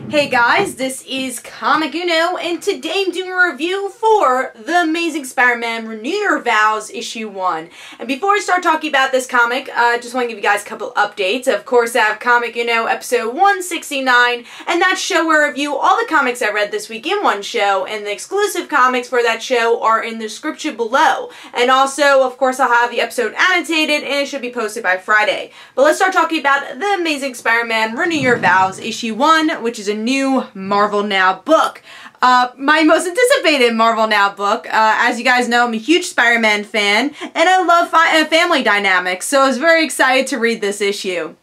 Hey guys, this is Comic Uno, and today I'm doing a review for The Amazing Spider-Man Renew Your Vows issue 1. And before I start talking about this comic, I just want to give you guys a couple updates. Of course, I have Comic Uno episode 169, and that show where I review all the comics I read this week in one show, and the exclusive comics for that show are in the description below. And also, of course, I'll have the episode annotated, and it should be posted by Friday. But let's start talking about The Amazing Spider-Man Renew Your Vows issue 1, which is a new Marvel Now book. My most anticipated Marvel Now book. As you guys know, I'm a huge Spider-Man fan, and I love family dynamics, so I was very excited to read this issue.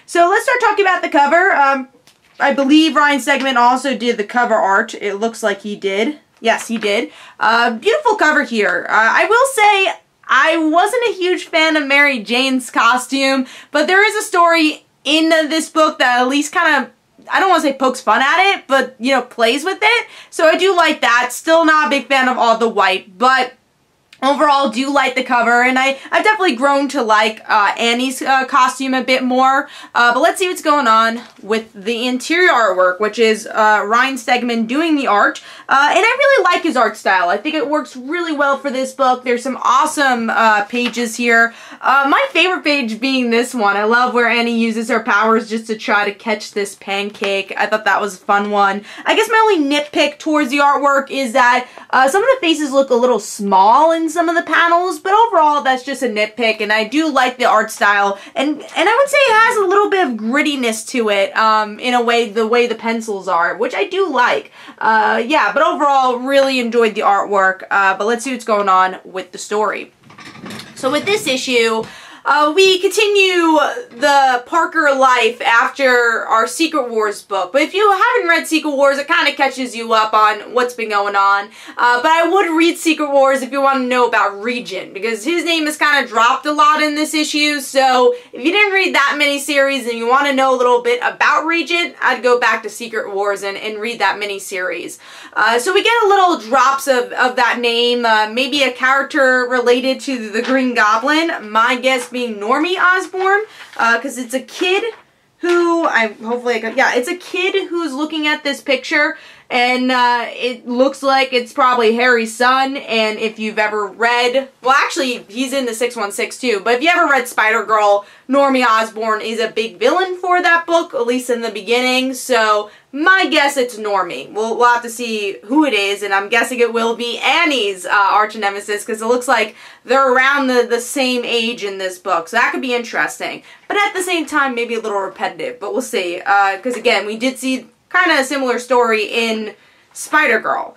So let's start talking about the cover. I believe Ryan Stegman also did the cover art. It looks like he did. Yes, he did. Beautiful cover here. I will say, I wasn't a huge fan of Mary Jane's costume, but there is a story in this book that at least kind of, I don't want to say pokes fun at it, but, you know, plays with it. So I do like that. Still not a big fan of all the white, but overall do like the cover, and I've definitely grown to like Annie's costume a bit more. But let's see what's going on with the interior artwork, which is Ryan Stegman doing the art. And I really like his art style. I think it works really well for this book. There's some awesome pages here. My favorite page being this one. I love where Annie uses her powers just to try to catch this pancake. I thought that was a fun one. I guess my only nitpick towards the artwork is that some of the faces look a little small in some of the panels, but overall that's just a nitpick, and I do like the art style, and I would say it has a little bit of grittiness to it, in a way, the way the pencils are, which I do like. Yeah, but overall really enjoyed the artwork, but let's see what's going on with the story. So with this issue, we continue the Parker life after our Secret Wars book. But if you haven't read Secret Wars, it kind of catches you up on what's been going on. But I would read Secret Wars if you want to know about Regent, because his name is kind of dropped a lot in this issue. So if you didn't read that miniseries and you want to know a little bit about Regent, I'd go back to Secret Wars and read that miniseries. So we get a little drops of that name, maybe a character related to the Green Goblin. My guess being Normie Osborn, because it's a kid who, it's a kid who's looking at this picture, and it looks like it's probably Harry's son. And if you've ever read, well, actually he's in the 616 too, but if you ever read Spider-Girl, Normie Osborn is a big villain for that book, at least in the beginning, so my guess it's Normie. We'll have to see who it is, and I'm guessing it will be Annie's arch nemesis, because it looks like they're around the same age in this book, so that could be interesting. But at the same time, maybe a little repetitive, but we'll see, because again, we did see kind of a similar story in Spider-Girl.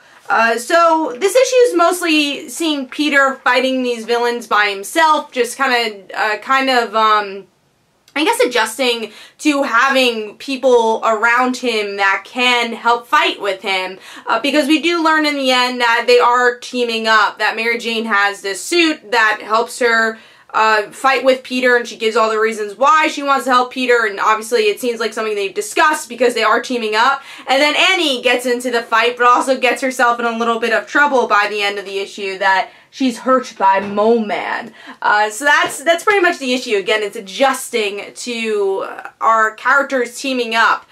So this issue is mostly seeing Peter fighting these villains by himself, just kind of, I guess adjusting to having people around him that can help fight with him, because we do learn in the end that they are teaming up, that Mary Jane has this suit that helps her fight with Peter, and she gives all the reasons why she wants to help Peter, and obviously it seems like something they've discussed because they are teaming up. And then Annie gets into the fight, but also gets herself in a little bit of trouble by the end of the issue, that she's hurt by Mole Man. So that's pretty much the issue. Again, it's adjusting to our characters teaming up.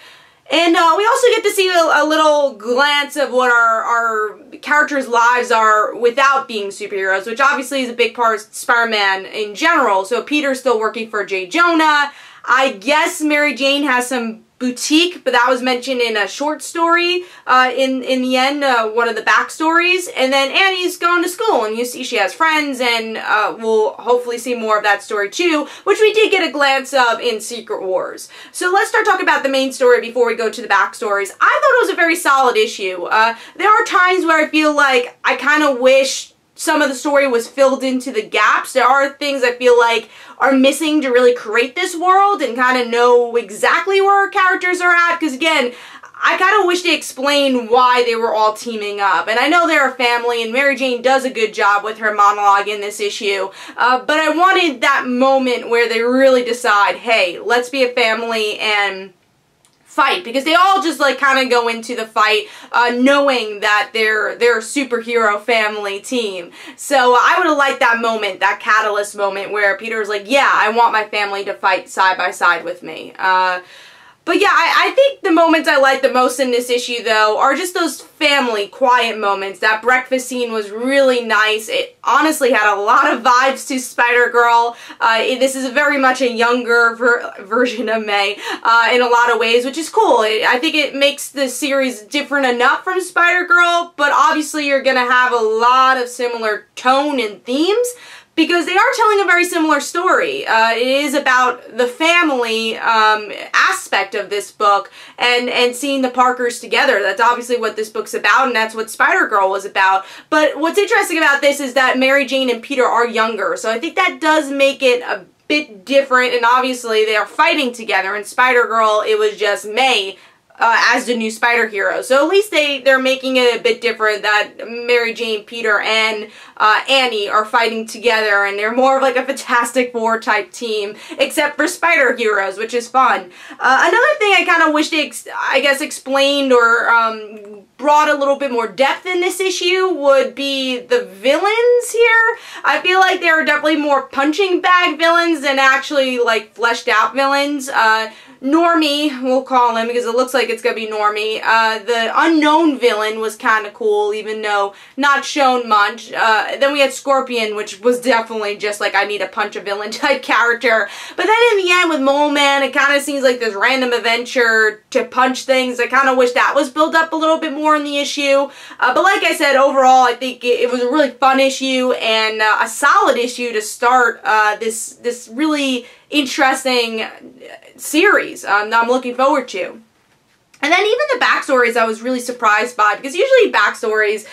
And we also get to see a little glance of what our characters' lives are without being superheroes, which obviously is a big part of Spider-Man in general. So Peter's still working for J. Jonah. I guess Mary Jane has some boutique, but that was mentioned in a short story in the end, one of the backstories. And then Annie's going to school, and you see she has friends, and we'll hopefully see more of that story too, which we did get a glance of in Secret Wars. So let's start talking about the main story before we go to the backstories. I thought it was a very solid issue. There are times where I feel like I kind of wish some of the story was filled into the gaps. There are things I feel like are missing to really create this world and kind of know exactly where our characters are at, because again, I kind of wish they explained why they were all teaming up. And I know they're a family, and Mary Jane does a good job with her monologue in this issue, but I wanted that moment where they really decide, hey, let's be a family and fight, because they all just like kind of go into the fight knowing that they're a superhero family team. So I would have liked that moment, that catalyst moment where Peter's like, yeah, I want my family to fight side by side with me. But yeah, I think the moments I like the most in this issue, though, are just those family, quiet moments. That breakfast scene was really nice. It honestly had a lot of vibes to Spider-Girl. This is very much a younger version of May in a lot of ways, which is cool. I think it makes the series different enough from Spider-Girl, but obviously you're going to have a lot of similar tone and themes, because they are telling a very similar story. It is about the family aspect of this book and seeing the Parkers together. That's obviously what this book's about, and that's what Spider-Girl was about. But what's interesting about this is that Mary Jane and Peter are younger, so I think that does make it a bit different, and obviously they are fighting together. In Spider-Girl, it was just May as the new spider hero. So at least they're making it a bit different, that Mary Jane, Peter, and Annie are fighting together, and they're more of like a Fantastic Four type team, except for spider heroes, which is fun. Another thing I kind of wish they, I guess, explained or brought a little bit more depth in this issue would be the villains here. I feel like there are definitely more punching bag villains than actually like fleshed out villains. Normie, we'll call him, because it looks like it's going to be Normie. The unknown villain was kind of cool, even though not shown much. Then we had Scorpion, which was definitely just like, I need to punch a villain type character. But then in the end with Mole Man, it kind of seems like this random adventure to punch things. I kind of wish that was built up a little bit more in the issue. But like I said, overall, I think it was a really fun issue and a solid issue to start this really interesting series that I'm looking forward to. And then even the backstories I was really surprised by, because usually backstories,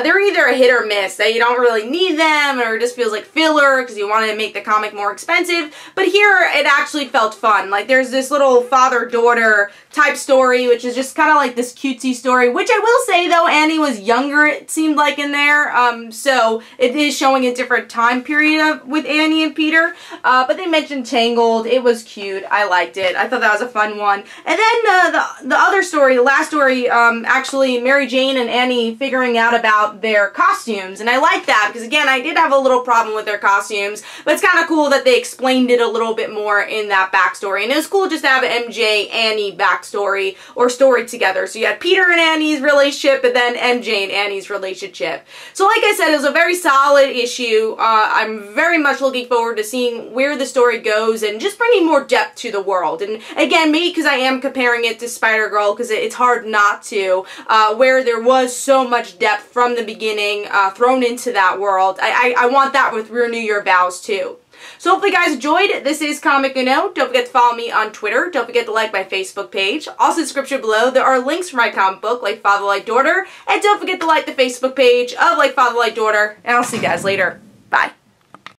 they're either a hit or miss, that you don't really need them, or it just feels like filler because you wanted to make the comic more expensive. But here, it actually felt fun. Like, there's this little father-daughter type story, which is just kind of like this cutesy story, which I will say, though, Annie was younger, it seemed like, in there. So it is showing a different time period with Annie and Peter. But they mentioned Tangled. It was cute. I liked it. I thought that was a fun one. And then the other story, the last story, actually Mary Jane and Annie figuring out about their costumes, and I like that because, again, I did have a little problem with their costumes, but it's kind of cool that they explained it a little bit more in that backstory, and it was cool just to have an MJ Annie backstory or story together. So you had Peter and Annie's relationship, and then MJ and Annie's relationship. So like I said, it was a very solid issue. I'm very much looking forward to seeing where the story goes and just bringing more depth to the world. And again, maybe because I am comparing it to Spider-Girl, because it's hard not to, where there was so much depth from the beginning thrown into that world. I want that with Renew Your Vows too. So hopefully you guys enjoyed. This is Comic Uno. Don't forget to follow me on Twitter. Don't forget to like my Facebook page. Also in the description below, there are links for my comic book, Like Father, Like Daughter. And don't forget to like the Facebook page of Like Father, Like Daughter. And I'll see you guys later.